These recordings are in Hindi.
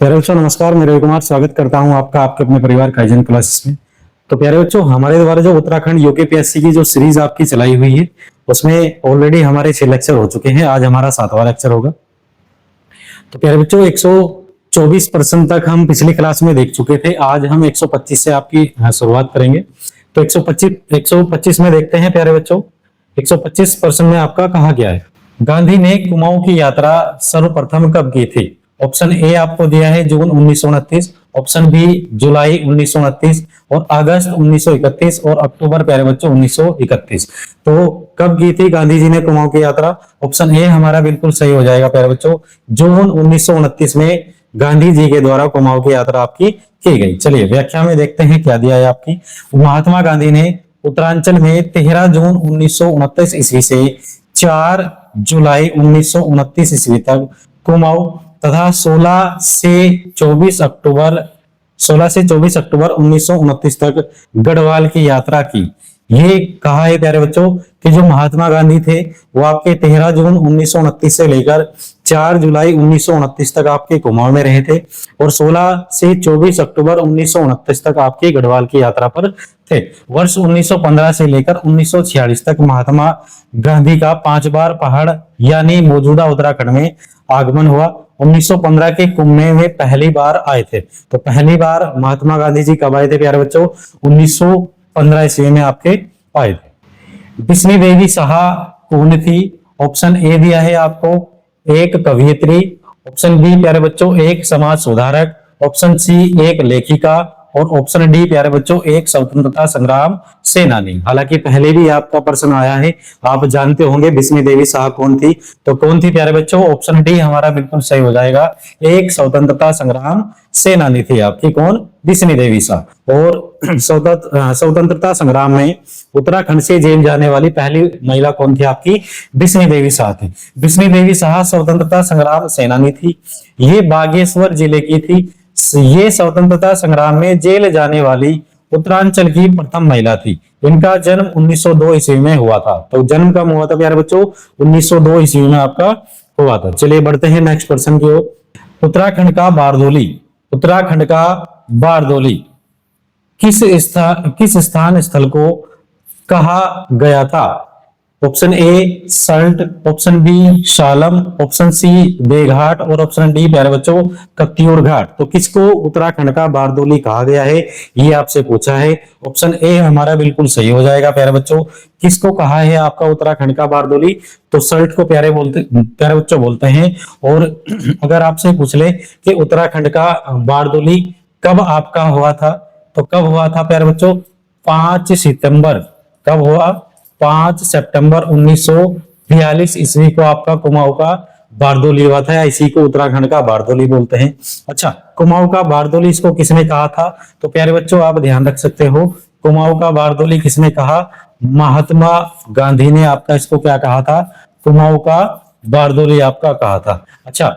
प्यारे बच्चों नमस्कार, मैं रवि कुमार स्वागत करता हूं आपका आपके अपने परिवार काइजन क्लासेस में। तो प्यारे बच्चों, हमारे द्वारा जो उत्तराखंड यूकेपीएससी की जो सीरीज आपकी चलाई हुई है उसमें ऑलरेडी हमारे 6 लेक्चर हो चुके हैं। आज हमारा 7वां लेक्चर होगा। तो प्यारे बच्चों 124% तक हम पिछली क्लास में देख चुके थे। आज हम 125 से आपकी शुरुआत करेंगे। तो 125 में देखते हैं प्यारे बच्चों। 125% में आपका कहा गया है, गांधी ने कुमाऊं की यात्रा सर्वप्रथम कब की थी? ऑप्शन ए आपको दिया है जून 1929, ऑप्शन बी जुलाई 1929 और अगस्त 1931 और अक्टूबर प्यारे बच्चों 1931। तो कब की थी गांधी जी ने कुमाऊं की यात्रा? ऑप्शन ए हमारा बिल्कुल सही हो जाएगा प्यारे बच्चों। जून 1929 में गांधी जी के द्वारा कुमाऊं की यात्रा आपकी की गई। चलिए व्याख्या में देखते हैं क्या दिया है आपकी। महात्मा गांधी ने उत्तरांचल में 13 जून 1929 ईस्वी से 4 जुलाई 1929 ईस्वी तक कुमाऊं तथा 16 से 24 अक्टूबर 1929 तक गढ़वाल की यात्रा की। ये कहा है प्यारे बच्चों कि जो महात्मा गांधी थे वो आपके 13 जून 1929 से लेकर 4 जुलाई 1929 तक आपके कुमाऊं में रहे थे और 16 से 24 अक्टूबर 1929 तक आपके गढ़वाल की यात्रा पर थे। वर्ष 1915 से लेकर 1946 तक महात्मा गांधी का 5 बार पहाड़ यानी मौजूदा उत्तराखंड में आगमन हुआ। 1915 के कुंभ में वे पहली बार आए थे। तो पहली बार महात्मा गांधी जी कब आए थे प्यारे बच्चों? 1915 ईस्वी में आपके आए थे। बिस्मी देवी साहा कौन थी? ऑप्शन ए दिया है आपको, एक कवयित्री, ऑप्शन बी प्यारे बच्चों एक समाज सुधारक, ऑप्शन सी एक लेखिका और ऑप्शन डी प्यारे बच्चों एक स्वतंत्रता संग्राम सेनानी। हालांकि पहले भी आपका प्रश्न आया है, आप जानते होंगे बिस्मी देवी साहा कौन थी। तो कौन थी प्यारे बच्चों? ऑप्शन डी हमारा बिल्कुल सही हो जाएगा, एक स्वतंत्रता संग्राम सेनानी थी आपकी। कौन? बिस्मी देवी साहा। और स्वतंत्रता संग्राम में उत्तराखंड से जेल जाने वाली पहली महिला कौन थी आपकी? बिस्मी देवी साहा थी। बिस्मी देवी साहा स्वतंत्रता संग्राम सेनानी थी। ये बागेश्वर जिले की थी। ये स्वतंत्रता संग्राम में जेल जाने वाली उत्तरांचल की प्रथम महिला थी। इनका जन्म 1902 ईस्वी में हुआ था। तो जन्म कब हुआ था प्यारे बच्चों? 1902 ईस्वी में आपका हुआ था। चलिए बढ़ते हैं नेक्स्ट क्वेश्चन की ओर। उत्तराखंड का बारदोली किस स्थान स्थल को कहा गया था? Option A Salt, option B Shalam, option C Beghat और ऑप्शन डी प्यारे बच्चों कत्यूर घाट। तो किसको उत्तराखंड का बारदोली कहा गया है, ये आपसे पूछा है। ऑप्शन ए हमारा बिल्कुल सही हो जाएगा प्यारे बच्चों। किसको कहा है आपका उत्तराखंड का बारदोली? तो सल्ट को प्यारे बच्चों बोलते हैं। और अगर आपसे पूछ ले कि उत्तराखंड का बारदोली कब आपका हुआ था, तो कब हुआ था प्यारे बच्चों? 5 सितंबर। कब हुआ? 5 सितंबर 1942 ईस्वी को आपका कुमाऊं का बारदोली हुआ था, या इसी को उत्तराखंड का बारदोली बोलते हैं। अच्छा, कुमाऊं का बारदोली इसको किसने कहा था? तो प्यारे बच्चों आप ध्यान रख सकते हो, कुमाऊं का बारदोली किसने कहा? महात्मा गांधी ने आपका इसको क्या कहा था? कुमाऊं का बारदोली आपका कहा था। अच्छा,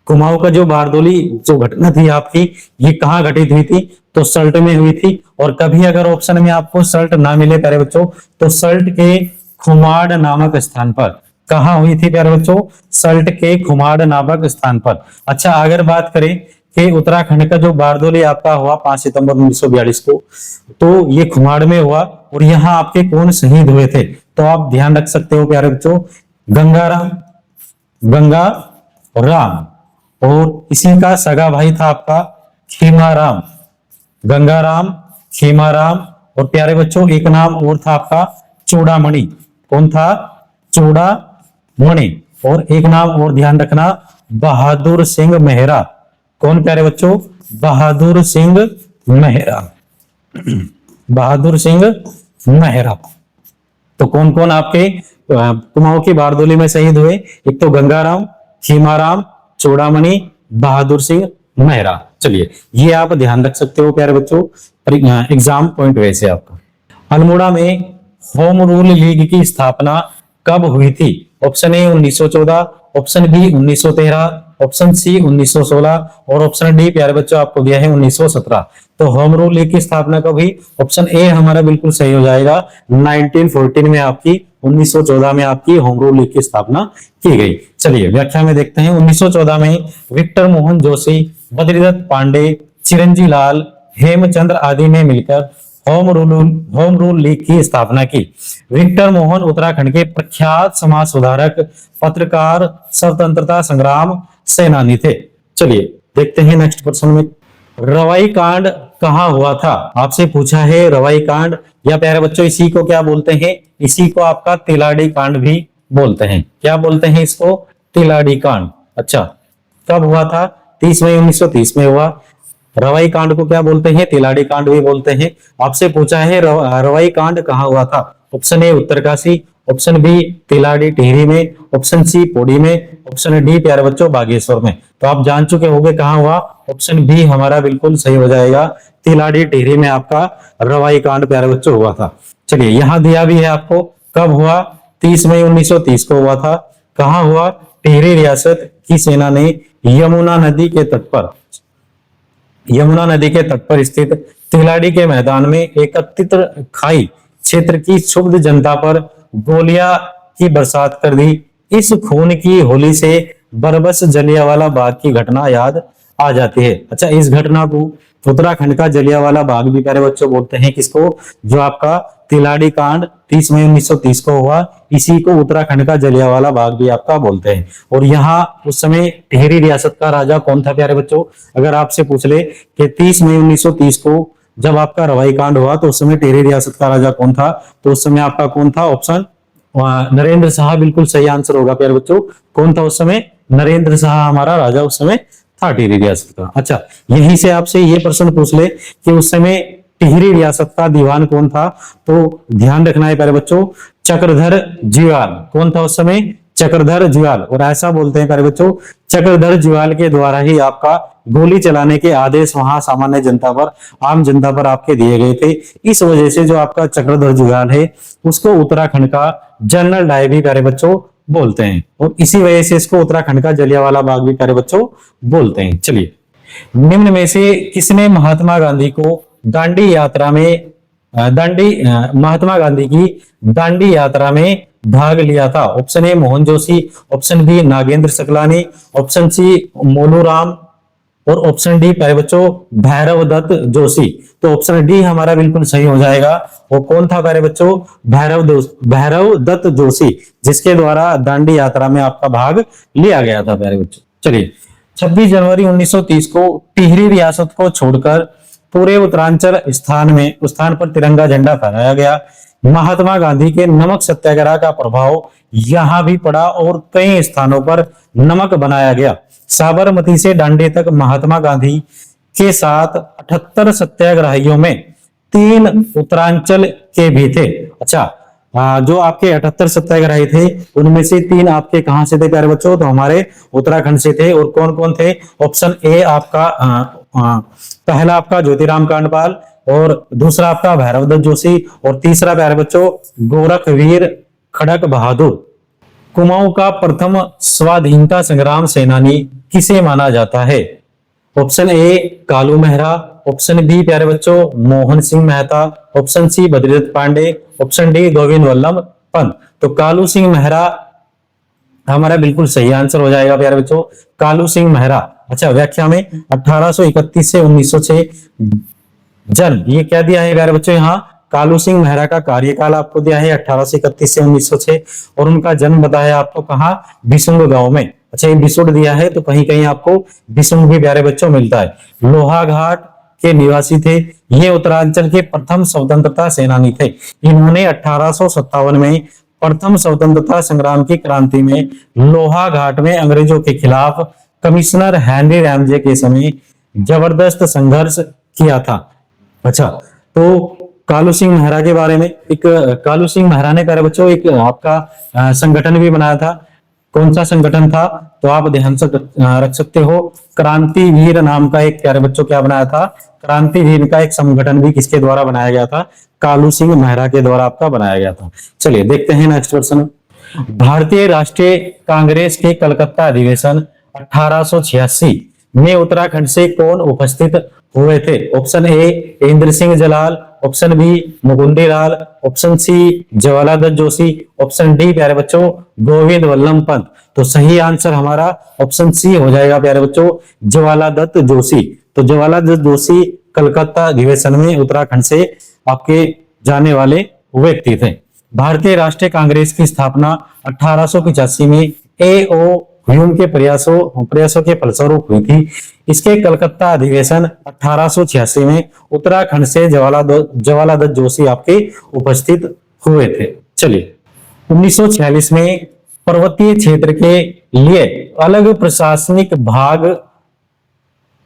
कुमाऊं का जो बारदोली जो घटना थी आपकी, ये कहाँ घटित हुई थी? तो सल्ट में हुई थी। और कभी अगर ऑप्शन में आपको सल्ट ना मिले प्यारे बच्चों, तो सल्ट के खुमाड़ नामक स्थान पर। कहाँ हुई थी प्यारे बच्चों? सल्ट के खुमाड़ नामक स्थान पर। अच्छा, अगर बात करें कि उत्तराखंड का जो बारदोली आपका हुआ 5 सितंबर 1942 को, तो ये खुमाड़ में हुआ। और यहाँ आपके कौन शहीद हुए थे? तो आप ध्यान रख सकते हो प्यारे बच्चों, गंगा राम और इसी का सगा भाई था आपका खेमाराम। गंगाराम, खेमाराम और प्यारे बच्चों एक नाम और था आपका चूड़ामणि। कौन था? चूड़ामणि। और एक नाम और ध्यान रखना, बहादुर सिंह मेहरा। कौन प्यारे बच्चों? बहादुर सिंह मेहरा। बहादुर सिंह मेहरा। तो कौन कौन आपके कुमाऊं की बारदोली में शहीद हुए? एक तो गंगाराम, खेमाराम, चूड़ामणि, बहादुर सिंह मेहरा। चलिए ये आप ध्यान रख सकते हो प्यारे बच्चों, एग्जाम पॉइंट वैसे आपका। अल्मोड़ा में होम रूल लीग की स्थापना कब हुई थी? Option A 1914, option B 1913, option C 1916 और ऑप्शन डी प्यारे बच्चों आपको दिया है 1917। तो होम रूल लीग की स्थापना कब हुई? ऑप्शन ए हमारा बिल्कुल सही हो जाएगा, 1914 में आपकी, 1914 में आपकी होम रूल लीग की स्थापना की गई। चलिए व्याख्या में देखते हैं। 1914 में विक्टर मोहन जोशी, बद्रीदत्त पांडे, चिरंजी लाल, हेमचंद्र आदि ने मिलकर होम रूल लीग की स्थापना की। विक्टर मोहन उत्तराखंड के प्रख्यात समाज सुधारक, पत्रकार, स्वतंत्रता संग्राम सेनानी थे। चलिए देखते हैं नेक्स्ट प्रश्न में। रवाई कांड कहाँ हुआ था? आपसे पूछा है रवाई कांड, या प्यारे बच्चों इसी को क्या बोलते हैं? इसी को आपका तिलाड़ी कांड भी बोलते हैं। क्या बोलते हैं इसको? तिलाड़ी कांड। अच्छा, कब हुआ था? 30 मई 1930 में हुआ। रवाई कांड को क्या बोलते हैं? तिलाड़ी कांड भी बोलते हैं। आपसे पूछा है रवाई कांड कहाँ हुआ था? Option A Uttarkashi, option B Tiladi Tehri में, ऑप्शन सी पौड़ी में, ऑप्शन डी प्यारे बच्चों बागेश्वर में। तो आप जान चुके होंगे कहाँ हुआ। ऑप्शन बी हमारा बिल्कुल सही हो जाएगा, तिलाड़ी टिहरी में आपका रवाई कांड प्यारे बच्चों हुआ था। चलिए यहाँ दिया भी है आपको, कब हुआ? 30 मई 1930 को हुआ था। कहाँ हुआ? टिहरी रियासत की सेना ने यमुना नदी के तट पर स्थित तिलाड़ी के मैदान में एकत्रित खाई क्षेत्र की क्षुब्ध जनता पर गोलियां की बरसात कर दी। इस खून की होली से बरबस जलियांवाला बाग की घटना याद आ जाती है। अच्छा, इस घटना को उत्तराखंड का जलियांवाला बाग भी प्यारे बच्चों बोलते हैं। किसको? जो आपका तिलाड़ी कांड 30 मई 1930 को हुआ, इसी को उत्तराखंड का जलियांवाला बाग भी आपका बोलते हैं। और यहाँ उस समय टिहरी रियासत का राजा कौन था प्यारे बच्चों? अगर आपसे पूछ ले कि 30 मई 1930 को जब आपका रवाई कांड हुआ तो उस समय टिहरी रियासत का राजा कौन था? तो उस समय आपका कौन था? ऑप्शन नरेंद्र शाह बिल्कुल सही आंसर होगा प्यारे बच्चों। कौन था उस समय? नरेंद्र शाह हमारा राजा उस समय था टिहरी रियासत का। अच्छा, यहीं से आपसे ये प्रश्न पूछ ले कि उस समय टिहरी रियासत का दीवान कौन था? तो ध्यान रखना है प्यारे बच्चों, चक्रधर जीवाल। कौन था उस समय? चक्रधर जीवाल। और ऐसा बोलते हैं प्यारे बच्चों, चक्रधर जीवाल के द्वारा ही आपका गोली चलाने के आदेश वहां सामान्य जनता पर, आम जनता पर आपके दिए गए थे। इस वजह से जो आपका चक्रधर जीवाल है उसको उत्तराखंड का जनरल डायर भी प्यारे बच्चों बोलते हैं। और इसी वजह से इसको उत्तराखंड का जलियांवाला बाग भी प्यारे बच्चों बोलते हैं। चलिए, निम्न में से किसने महात्मा गांधी को दांडी यात्रा में महात्मा गांधी की दांडी यात्रा में भाग लिया था? Option A Mohan Joshi, option B Nagendra Saklani, option C Monu Ram और ऑप्शन डी प्यारे बच्चों भैरव दत्त जोशी। तो ऑप्शन डी हमारा बिल्कुल सही हो जाएगा। वो कौन था प्यारे बच्चों? भैरव दत्त जोशी, जिसके द्वारा दांडी यात्रा में आपका भाग लिया गया था प्यारे बच्चों। चलिए, 26 जनवरी 1930 को टिहरी रियासत को छोड़कर पूरे उत्तरांचल स्थान पर तिरंगा झंडा फहराया गया। महात्मा गांधी के नमक सत्याग्रह का प्रभाव यहां भी पड़ा और कई स्थानों पर नमक बनाया गया। साबरमती से दांडी तक महात्मा गांधी के साथ 78 सत्याग्रहियों में 3 उत्तरांचल के भी थे। अच्छा, जो आपके 78 सत्याग्रही थे उनमें से 3 आपके कहां से थे प्यारे बच्चों? तो हमारे उत्तराखंड से थे। और कौन कौन थे? ऑप्शन ए आपका पहला आपका ज्योतिराम कांडपाल, और दूसरा आपका भैरव दत्त जोशी, और तीसरा प्यारे बच्चों गोरखवीर खड़क बहादुर। कुमाऊं का प्रथम स्वाधीनता संग्राम सेनानी किसे माना जाता है? Option A Kalu Mehra, option B प्यारे बच्चों Mohan Singh Mehta, option C Badridatt Pande, option D Govind Vallabh Pant. तो कालू सिंह मेहरा हमारा बिल्कुल सही आंसर हो जाएगा प्यारे बच्चों, कालू सिंह मेहरा। अच्छा, व्याख्या में 1831 से 1906 जन्म, ये क्या दिया है प्यारे बच्चों? यहाँ कालू सिंह मेहरा का कार्यकाल आपको दिया है 1831 से 1906, और उनका जन्म बताया आपको कहाँ? बिसुंग गांव में। अच्छा, ये बिसुड़ दिया है तो कहीं कहीं आपको बिसुंग भी प्यारे बच्चों मिलता है। लोहाघाट के निवासी थे। ये उत्तरांचल के प्रथम स्वतंत्रता सेनानी थे। इन्होंने 1857 में प्रथम स्वतंत्रता संग्राम की क्रांति में लोहाघाट में अंग्रेजों के खिलाफ कमिश्नर हेनरी रैमजे के समय जबरदस्त संघर्ष किया था। अच्छा, तो कालू सिंह मेहरा के बारे में, एक कालू सिंह मेहरा ने प्यारे बच्चों एक आपका संगठन भी बनाया था। कौन सा संगठन था? तो आप ध्यान से रख सकते हो, क्रांतिवीर नाम का एक प्यारे बच्चों क्या बनाया था? क्रांतिवीर का एक संगठन भी किसके द्वारा बनाया गया था? कालू सिंह मेहरा के द्वारा आपका बनाया गया था। चलिए देखते हैं नेक्स्ट प्रश्न। भारतीय राष्ट्रीय कांग्रेस के कलकत्ता अधिवेशन 1886 में उत्तराखंड से कौन उपस्थित हुए थे? Option A Indra Singh Jalal, option B Mukundi Lal, option C Jawaharlal Datt Joshi, option D प्यारे बच्चों गोविंद वल्लभ पंत। तो सही आंसर हमारा ऑप्शन सी हो जाएगा प्यारे बच्चों, जवाहरलाल दत्त जोशी। तो जवाहरलाल दत्त जोशी कलकत्ता अधिवेशन में उत्तराखंड से आपके जाने वाले व्यक्ति थे। भारतीय राष्ट्रीय कांग्रेस की स्थापना 1885 में A.O. ह्यूम के प्रयासों के फलस्वरूप हुई थी। इसके कलकत्ता अधिवेशन 1886 में उत्तराखंड से जवाहरलाल दत्त जोशी आपके उपस्थित हुए थे। चलिए 1946 में पर्वतीय क्षेत्र के लिए अलग प्रशासनिक भाग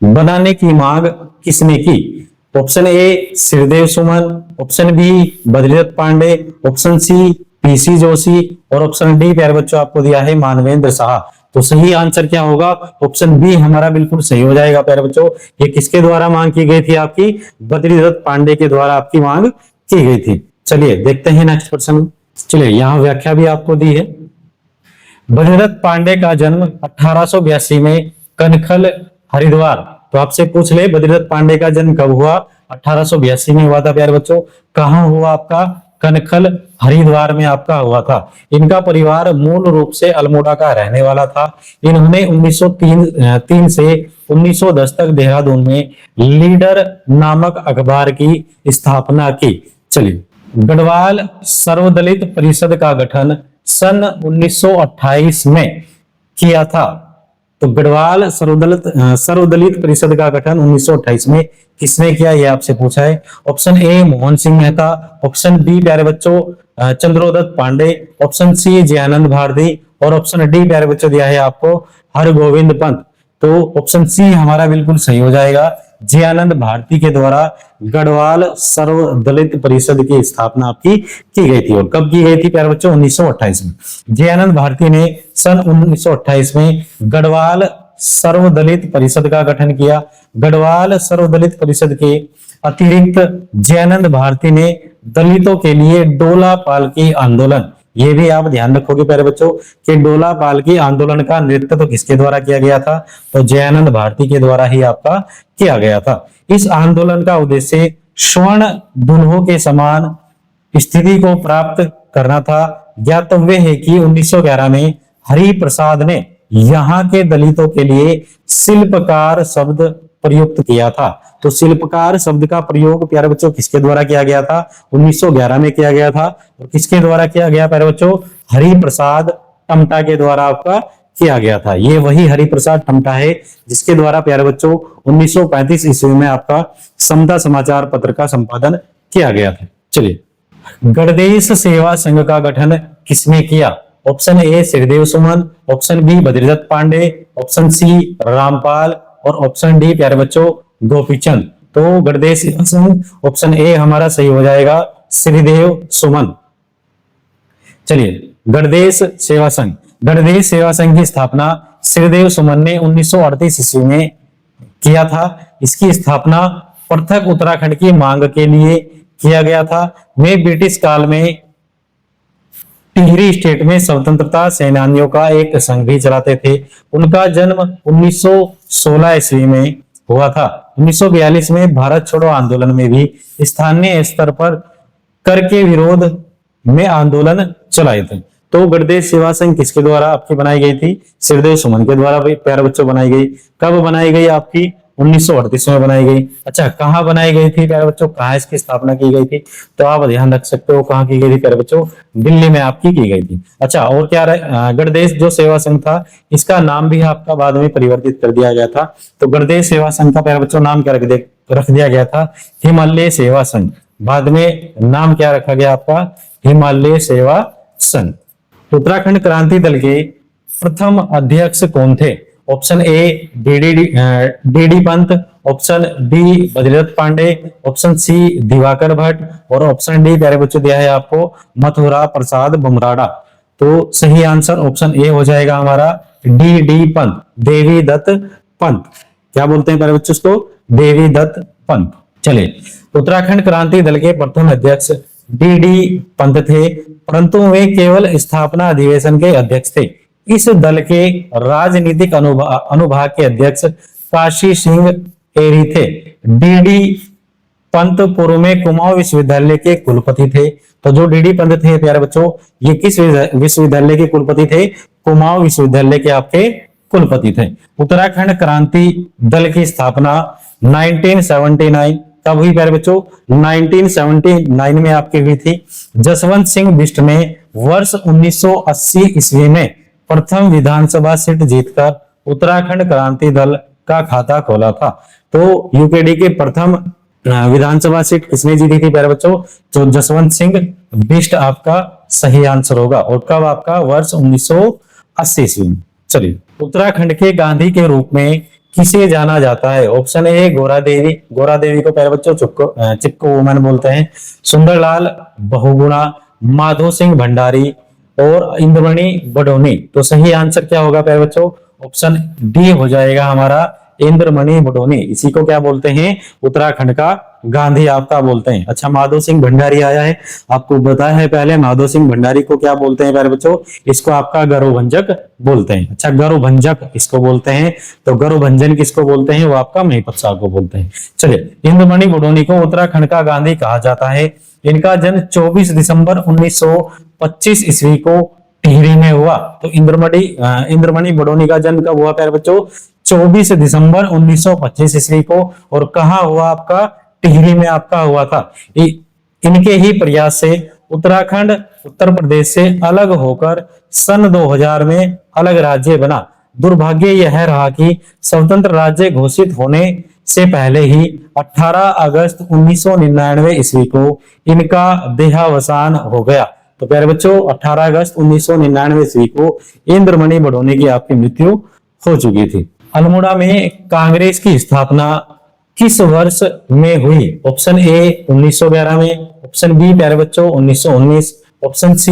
बनाने की मांग किसने की? Option A Sridev Suman, option B Badridatt Pande, option C PC Joshi और ऑप्शन डी प्यारे बच्चों आपको दिया है मानवेंद्र शाह। तो सही आंसर क्या होगा? ऑप्शन बी हमारा बिल्कुल सही हो जाएगा प्यारे बच्चों। ये किसके द्वारा मांग की गई थी? आपकी बद्रीदत्त पांडे के द्वारा आपकी मांग की गई थी। चलिए देखते हैं नेक्स्ट क्वेश्चन। चलिए यहाँ व्याख्या भी आपको दी है। बद्रीदत्त पांडे का जन्म 1882 में कनखल हरिद्वार। तो आपसे पूछ ले बद्रीदत्त पांडे का जन्म कब हुआ? 1882 में हुआ था प्यारे बच्चों। कहाँ हुआ आपका? कनखल हरिद्वार में आपका हुआ था। इनका परिवार मूल रूप से अल्मोड़ा का रहने वाला था। इन्होंने 1903 से 1910 तक देहरादून में लीडर नामक अखबार की स्थापना की। चलिए गढ़वाल सर्वदलित परिषद का गठन सन 1928 में किया था। तो गढ़वाल सर्वदलित परिषद का गठन 1928 में किसने किया? यह आपसे पूछा है। Option A Mohan Singh Mehta, option B प्यारे बच्चों चंद्रोदत्त पांडे, ऑप्शन सी जयानंद भारती और ऑप्शन डी प्यारे बच्चों दिया है आपको हरगोविंद पंत। तो ऑप्शन सी हमारा बिल्कुल सही हो जाएगा। जयानंद भारती के द्वारा गढ़वाल सर्वदलित परिषद की स्थापना आपकी की गई थी। और कब की गई थी प्यारे बच्चों? 1928 में। जयानंद भारती ने सन 1928 में गढ़वाल सर्वदलित परिषद का गठन किया। गढ़वाल सर्वदलित परिषद के अतिरिक्त जयानंद भारती ने दलितों के लिए डोला पालकी आंदोलन, ये भी आप ध्यान रखोगे प्यारे बच्चों कि डोला पालकी आंदोलन का नेतृत्व तो किसके द्वारा किया गया था? तो जयानंद भारती के द्वारा ही आपका किया गया था। इस आंदोलन का उद्देश्य स्वर्ण दुल्हों के समान स्थिति को प्राप्त करना था। ज्ञातव्य है कि 1911 में हरि प्रसाद ने यहाँ के दलितों के लिए शिल्पकार शब्द प्रयुक्त किया था। तो शिल्पकार शब्द का प्रयोग प्यारे बच्चों किसके द्वारा किया गया था? 1911 में किया गया था। और किसके द्वारा किया गया प्यारे बच्चों? हरि प्रसाद टमटा के द्वारा आपका किया गया था। ये वही हरि प्रसाद टमटा है जिसके द्वारा प्यारे बच्चों 1935 ईस्वी में आपका समता समाचार पत्र का संपादन किया गया था। चलिए गणदेश सेवा संघ का गठन किसने किया? Option A Sridev Suman, option B Badridatt Pande, option C Rampal और ऑप्शन डी प्यारे बच्चों गोपीचंद। तो गणदेश सेवा संघ ऑप्शन ए हमारा सही हो जाएगा, श्रीदेव सुमन। चलिए गणदेश सेवा संघ, गणदेश सेवा संघ की स्थापना श्रीदेव सुमन ने 1938 ईस्वी में किया था। इसकी स्थापना पृथक उत्तराखंड की मांग के लिए किया गया था। वे ब्रिटिश काल में टिहरी स्टेट में स्वतंत्रता सेनानियों का एक संघ भी चलाते थे। उनका जन्म 1916 ईस्वी में हुआ था। 1942 में भारत छोड़ो आंदोलन में भी स्थानीय स्तर पर कर के विरोध में आंदोलन चलाए थे। तो गणदेश सेवा संघ किसके द्वारा आपकी बनाई गई थी? श्रीदेव सुमन के द्वारा प्यारे बच्चों बनाई गई। कब बनाई गई आपकी? 1938 में बनाई गई। अच्छा कहाँ बनाई गई थी प्यारे बच्चों? कहाँ इसकी स्थापना की गई थी? तो आप ध्यान रख सकते हो कहाँ की गई थी प्यारे बच्चों? दिल्ली में आपकी की गई थी। अच्छा और क्या गणदेश जो सेवा संघ था इसका नाम भी आपका बाद में परिवर्तित कर दिया गया था। तो गणदेश सेवा संघ का प्यारे बच्चों नाम क्या रख दिया गया था? हिमालय सेवा संघ। बाद में नाम क्या रखा गया आपका? हिमालय सेवा संघ। उत्तराखंड क्रांति दल के प्रथम अध्यक्ष कौन थे? Option A D Pant, option B Badridatt Pande, option C Diwakar Bhatt और ऑप्शन डी प्यारे बच्चों दिया है आपको मथुरा प्रसाद बुमराड़ा। तो सही आंसर ऑप्शन ए हो जाएगा हमारा डी पंत, देवी दत्त पंत। क्या बोलते हैं प्यारे बच्चों इसको? देवी दत्त पंत। चलिए उत्तराखंड क्रांति दल के प्रथम अध्यक्ष डी पंत थे, परंतु वे केवल स्थापना अधिवेशन के अध्यक्ष थे। इस दल के राजनीतिक अनुभाग के अध्यक्ष काशी सिंह एरी थे। डीडी पंत पूर्व में कुमाऊं विश्वविद्यालय के कुलपति थे। तो जो डीडी पंत थे प्यारे बच्चों, ये किस विश्वविद्यालय के कुलपति थे? कुमाऊं विश्वविद्यालय के आपके कुलपति थे। उत्तराखंड क्रांति दल की स्थापना 1979 कब हुई प्यारे बच्चों? 1979 में आपकी हुई थी। जसवंत सिंह बिष्ट ने वर्ष 1980 ईस्वी में प्रथम विधानसभा सीट जीतकर उत्तराखंड क्रांति दल का खाता खोला था। तो यूकेडी के प्रथम विधानसभा सीट किसने जीती थी प्यारे बच्चों? तो जसवंत सिंह बिष्ट आपका सही आंसर होगा। और कब? आपका वर्ष 1980 ईस्वी। चलिए, उत्तराखंड के गांधी के रूप में किसे जाना जाता है? ऑप्शन ए गोरा देवी, गोरा देवी को प्यारे बच्चों चिपको वुमन बोलते हैं। सुंदरलाल बहुगुणा, माधो सिंह भंडारी और इंद्रमणि बडोनी। तो सही आंसर क्या होगा प्यारे बच्चों? ऑप्शन डी हो जाएगा हमारा, इंद्रमणि बडोनी। इसी को क्या बोलते हैं? उत्तराखंड का गांधी आपका बोलते हैं। अच्छा, माधो सिंह भंडारी आया है, आपको बताया है पहले। माधो सिंह भंडारी को क्या बोलते हैं प्यारे बच्चों? इसको आपका गरुभंजक बोलते हैं। अच्छा, गरुभंजक इसको बोलते हैं। तो गरुभंजन किसको बोलते हैं? वो आपका महिपत शाह को बोलते हैं। चलिए, इंद्रमणि बडोनी को उत्तराखंड का गांधी कहा जाता है। इनका जन्म 24 दिसंबर 1925 ईस्वी को टिहरी में हुआ। तो इंद्रमणि बडोनी का जन्म कब हुआ प्यारे बच्चों? 24 दिसंबर 1925 ईस्वी को। और कहाँ हुआ? आपका टिहरी में आपका हुआ था। इनके ही प्रयास से उत्तराखंड उत्तर प्रदेश से अलग होकर सन 2000 में अलग राज्य बना। दुर्भाग्य यह रहा कि स्वतंत्र राज्य घोषित होने से पहले ही 18 अगस्त 1999 ईस्वी को इनका देहावसान हो गया। तो प्यारे बच्चों, 18 अगस्त 1999 ईस्वी को इंद्रमणि बडोनी की आपकी मृत्यु हो चुकी थी। अल्मोड़ा में कांग्रेस की स्थापना किस वर्ष में हुई? ऑप्शन ए 1911 में, ऑप्शन बी प्यारे बच्चों 1919, ऑप्शन सी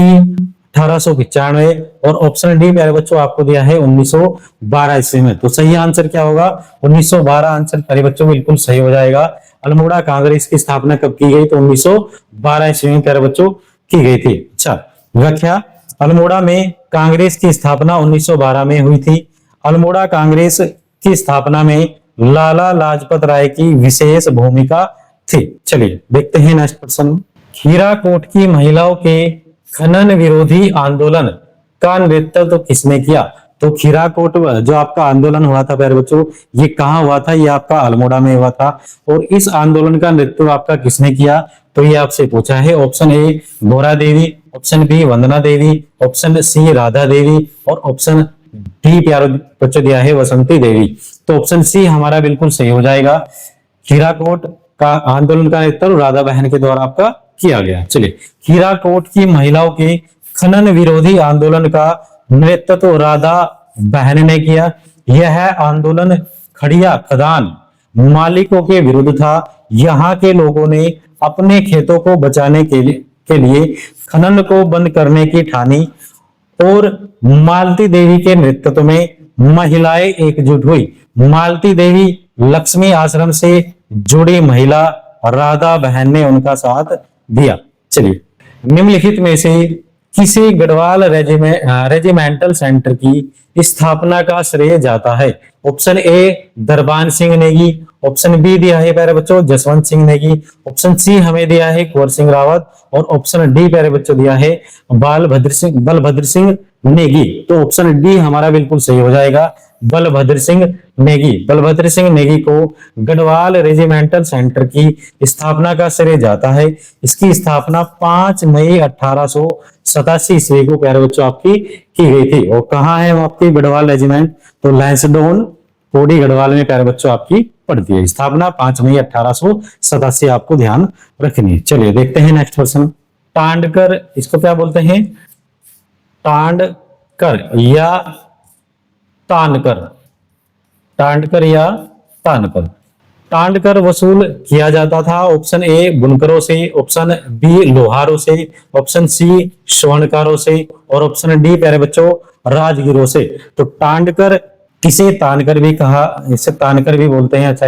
1895 और ऑप्शन डी प्यारे बच्चों आपको दिया है 1912 ईस्वी में। तो सही आंसर क्या होगा? 1912 आंसर प्यारे बच्चों बिल्कुल सही हो जाएगा। अल्मोड़ा कांग्रेस की स्थापना कब की गई? तो 1912 ईस्वी में प्यारे बच्चों की गई थी। अच्छा, व्याख्या। अल्मोड़ा में कांग्रेस की स्थापना 1912 में हुई थी। अल्मोड़ा कांग्रेस की स्थापना में लाला लाजपत राय की विशेष भूमिका थी। चलिए देखते हैं नेक्स्ट प्रश्न। खीराकोट की महिलाओं के खनन विरोधी आंदोलन का नेतृत्व तो किसने किया? तो खीराकोट जो आपका आंदोलन हुआ था प्यारे बच्चों, ये कहाँ हुआ था? ये आपका अल्मोड़ा में हुआ था। और इस आंदोलन का नेतृत्व आपका किसने किया? तो ये आपसे पूछा है। ऑप्शन ए गोरा देवी, ऑप्शन बी वंदना देवी, ऑप्शन सी राधा देवी और ऑप्शन डी प्यारे बच्चों दिया है वसंती देवी। तो ऑप्शन सी हमारा बिल्कुल सही हो जाएगा। खीराकोट का आंदोलन का नेतृत्व राधा बहन के द्वारा आपका किया गया। चलिए, खीराकोट की महिलाओं के खनन विरोधी आंदोलन का नेतृत्व राधा बहन ने किया। यह आंदोलन खड़िया खदान मालिकों के विरुद्ध था। यहाँ के लोगों ने अपने खेतों को बचाने के लिए खनन को बंद करने की ठानी और मालती देवी के नेतृत्व में महिलाएं एकजुट हुई। मालती देवी लक्ष्मी आश्रम से जुड़ी महिला राधा बहन ने उनका साथ दिया। चलिए, निम्नलिखित में से किसी गढ़वाल रेजिमेंटल सेंटर की स्थापना का श्रेय जाता है? Option A Darban Singh Negi, option B दिया है प्यारे बच्चों जसवंत सिंह नेगी, ऑप्शन सी हमें दिया है कुंवर सिंह रावत और ऑप्शन डी प्यारे बच्चों दिया है बलभद्र सिंह नेगी। तो ऑप्शन डी हमारा बिल्कुल सही हो जाएगा, बलभद्र सिंह नेगी। बलभद्र सिंह नेगी को गढ़वाल रेजिमेंटल सेंटर की स्थापना का श्रेय जाता है। इसकी स्थापना 5 मई 1887 ईस्वी को प्यारे बच्चों आपकी की गई थी। और कहाँ है आपकी गढ़वाल रेजिमेंट? तो लैंसडोन कोडी गढ़वाल में प्यारे बच्चों आपकी पड़ती है। स्थापना 5 मई 1887 आपको ध्यान रखनी है। चलिए देखते हैं नेक्स्ट क्वेश्चन। टांडकर, इसको क्या बोलते हैं? टांडकर या तानकर, टांडकर या तानकर। टांडकर वसूल किया जाता था। ऑप्शन ए बुनकरों से, ऑप्शन बी लोहारों से, ऑप्शन सी स्वर्णकारों से और ऑप्शन डी प्यारे बच्चों राजगिरों से। तो टांडकर किसे तानकर भी कहा, इसे तानकर भी बोलते हैं। अच्छा,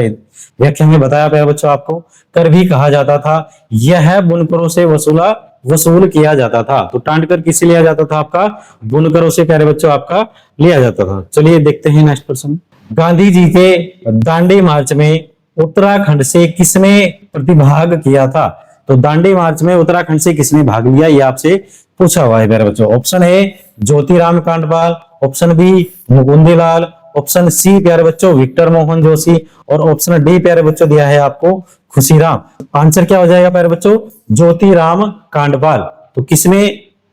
व्याख्या में बताया प्यारे बच्चों आपको कर भी कहा जाता था। यह बुनकरों से वसूला वसूल किया जाता था। तो टांडकर किसे लिया जाता था? आपका बुनकरों से प्यारे बच्चों आपका लिया जाता था। चलिए देखते हैं नेक्स्ट प्रश्न। गांधी जी के दांडी मार्च में उत्तराखंड से किसने प्रतिभाग किया था? तो दांडी मार्च में उत्तराखंड से किसने भाग लिया, ये आपसे पूछा हुआ है प्यारे बच्चों। Option A Jyotiram Kandpal, option B Mukundlal, option C प्यारे बच्चों विक्टर मोहन जोशी, और ऑप्शन डी प्यारे बच्चों दिया है आपको खुशीराम। आंसर क्या हो जाएगा प्यारे बच्चों? ज्योतिराम कांडपाल। तो किसने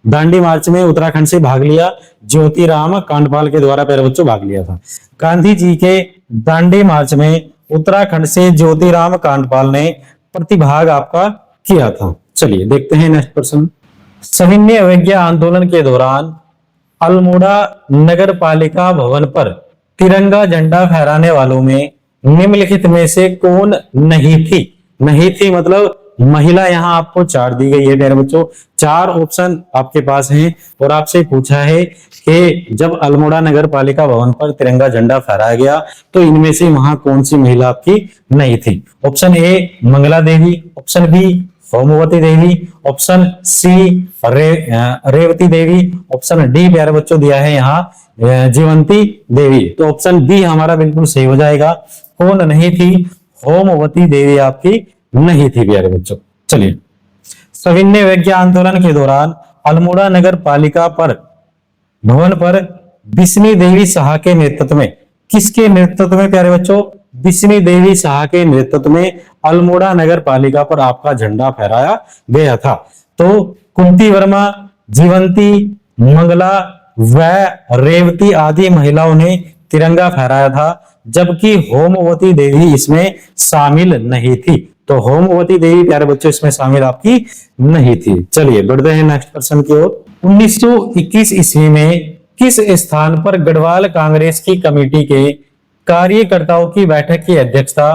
दांडी मार्च में उत्तराखंड से भाग लिया? ज्योतिराम कांडपाल के द्वारा प्यारे बच्चों भाग लिया था। गांधी जी के दांडी मार्च में उत्तराखंड से ज्योतिराम कांडपाल ने प्रतिभाग आपका किया था। चलिए देखते हैं नेक्स्ट प्रश्न। सविनय अवज्ञा आंदोलन के दौरान अल्मोड़ा नगर पालिका भवन पर तिरंगा झंडा फहराने वालों में निम्नलिखित में से कौन नहीं थी? नहीं थी मतलब महिला यहाँ आपको 4 दी गई है प्यारे बच्चों। 4 ऑप्शन आपके पास हैं और आपसे पूछा है कि जब अल्मोड़ा नगर पालिका भवन पर तिरंगा झंडा फहराया गया तो इनमें से वहां कौन सी महिला आपकी नहीं थी? Option A Mangla Devi, option B Homvati Devi, option C Revati Devi, option D प्यारे बच्चों दिया है यहाँ जीवंती देवी। तो ऑप्शन बी हमारा बिल्कुल सही हो जाएगा। कौन नहीं थी? होमवती देवी आपकी नहीं थी प्यारे बच्चों। चलिए, सविनय अवज्ञा आंदोलन के दौरान अल्मोड़ा नगर पालिका पर भवन पर बिस्मी देवी शाह के नेतृत्व में, किसके नेतृत्व में प्यारे बच्चों? बिस्मी देवी शाह के नेतृत्व में अल्मोड़ा नगर पालिका पर आपका झंडा फहराया गया था। तो कुंती वर्मा, जीवंती, मंगला व रेवती आदि महिलाओं ने तिरंगा फहराया था, जबकि होमवती देवी इसमें शामिल नहीं थी। तो होमवती देवी प्यारे बच्चों इसमें शामिल आपकी नहीं थी। चलिए बढ़ते हैं नेक्स्ट प्रश्न की ओर। 1921 ईस्वी में किस स्थान पर गढ़वाल कांग्रेस की कमेटी के कार्यकर्ताओं की बैठक की अध्यक्षता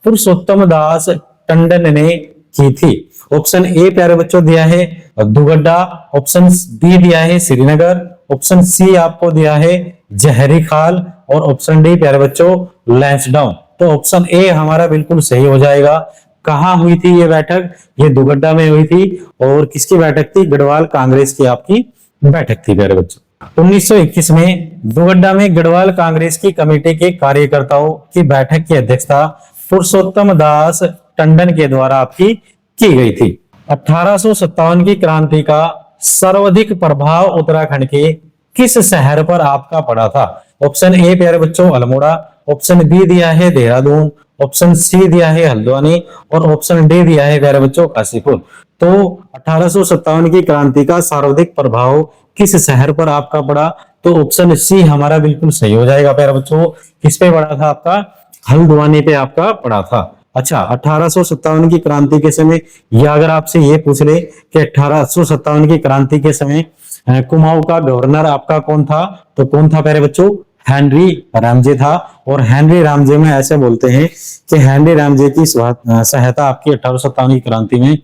पुरुषोत्तम दास टंडन ने की थी? ऑप्शन ए प्यारे बच्चों दिया है दुगड्डा, ऑप्शन बी दिया है श्रीनगर, ऑप्शन सी आपको दिया है जहरी खाल, और ऑप्शन डी प्यारे बच्चों लैंसडाउन। तो ऑप्शन ए हमारा बिल्कुल सही हो जाएगा। कहाँ हुई थी ये बैठक? ये दुगड्डा में हुई थी। और किसकी बैठक थी? गढ़वाल कांग्रेस की आपकी बैठक थी प्यारे बच्चों। 1921 में दुगड्डा में गढ़वाल कांग्रेस की कमेटी के कार्यकर्ताओं की बैठक की अध्यक्षता पुरुषोत्तम दास टंडन के द्वारा आपकी की गई थी। 1857 की क्रांति का सर्वाधिक प्रभाव उत्तराखंड के किस शहर पर आपका पड़ा था? ऑप्शन ए प्यारे बच्चों अल्मोड़ा, ऑप्शन बी दिया है देहरादून, ऑप्शन सी दिया है हल्द्वानी, और ऑप्शन डी दिया है प्यारे बच्चों काशीपुर। तो 1857 की क्रांति का सर्वाधिक प्रभाव किस शहर पर आपका पड़ा? तो ऑप्शन सी हमारा बिल्कुल सही हो जाएगा प्यारे बच्चों। किस पे पड़ा था आपका? हल्द्वानी पे आपका पड़ा था। अच्छा, 1857 की क्रांति के समय, या अगर आपसे ये पूछ ले कि 1857 की क्रांति के समय कुमाऊं का गवर्नर आपका कौन था? तो कौन था प्यारे बच्चों? हेनरी रामजे था। और हेनरी रामजे में ऐसे बोलते हैं कि हेनरी रामजे की सहायता आपकी 1857 की क्रांति में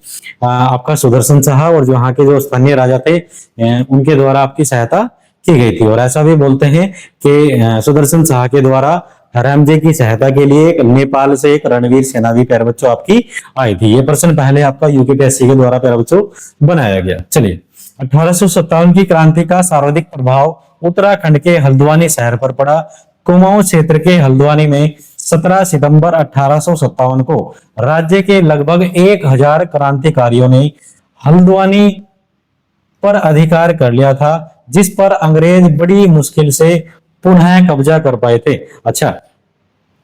आपका सुदर्शन शाह और जो यहाँ के जो स्थानीय राजा थे उनके द्वारा आपकी सहायता की गई थी। और ऐसा भी बोलते हैं कि सुदर्शन शाह के द्वारा रामजे की सहायता के लिए नेपाल से एक रणवीर सेना भी प्यारे बच्चों आपकी आई थी। ये प्रश्न पहले आपका यूपीपीएससी के द्वारा प्यारे बच्चों बनाया गया। चलिए, 1857 की क्रांति का सर्वाधिक प्रभाव उत्तराखंड के हल्द्वानी शहर पर पड़ा। कुमाऊं क्षेत्र के हल्द्वानी में 17 सितंबर 1857 को राज्य के लगभग 1000 क्रांतिकारियों ने हल्द्वानी पर अधिकार कर लिया था, जिस पर अंग्रेज बड़ी मुश्किल से पुनः कब्जा कर पाए थे। अच्छा,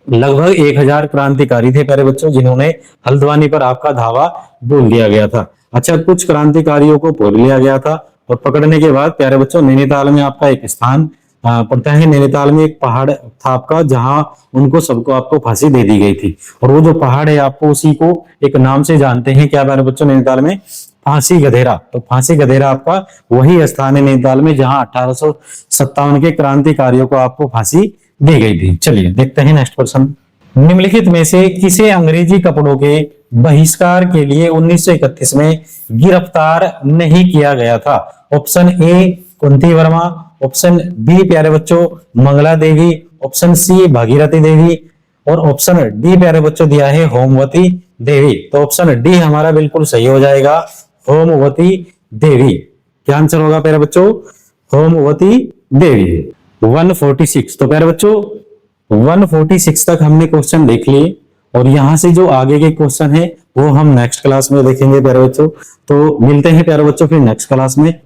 लगभग 1000 क्रांतिकारी थे प्यारे बच्चों जिन्होंने हल्द्वानी पर आपका धावा बोल दिया गया था। अच्छा, कुछ क्रांतिकारियों को पकड़ लिया गया था और पकड़ने के बाद प्यारे बच्चों नैनीताल में आपका एक स्थान पड़ता है। नैनीताल में एक पहाड़ था आपका जहां उनको सबको आपको फांसी दे दी गई थी। और वो जो पहाड़ है आपको उसी को एक नाम से जानते हैं, क्या प्यारे बच्चों? नैनीताल में फांसी गधेरा। तो फांसी गधेरा आपका वही स्थान है नैनीताल में जहां 1857 के क्रांतिकारियों को आपको फांसी दी गई थी। चलिए देखते हैं नेक्स्ट प्रश्न। निम्नलिखित में से किसे अंग्रेजी कपड़ों के बहिष्कार के लिए 1931 में गिरफ्तार नहीं किया गया था? Option A Kunti Verma, option B प्यारे बच्चों मंगला देवी, ऑप्शन सी भागीरथी देवी, और ऑप्शन डी प्यारे बच्चों दिया है होमवती देवी। तो ऑप्शन डी हमारा बिल्कुल सही हो जाएगा। होमवती देवी। क्या आंसर होगा प्यारे बच्चों? होमवती देवी। 146। तो प्यारे बच्चों 146 तक हमने क्वेश्चन देख लिए और यहां से जो आगे के क्वेश्चन है वो हम नेक्स्ट क्लास में देखेंगे प्यारे बच्चों। तो मिलते हैं प्यारे बच्चों फिर नेक्स्ट क्लास में।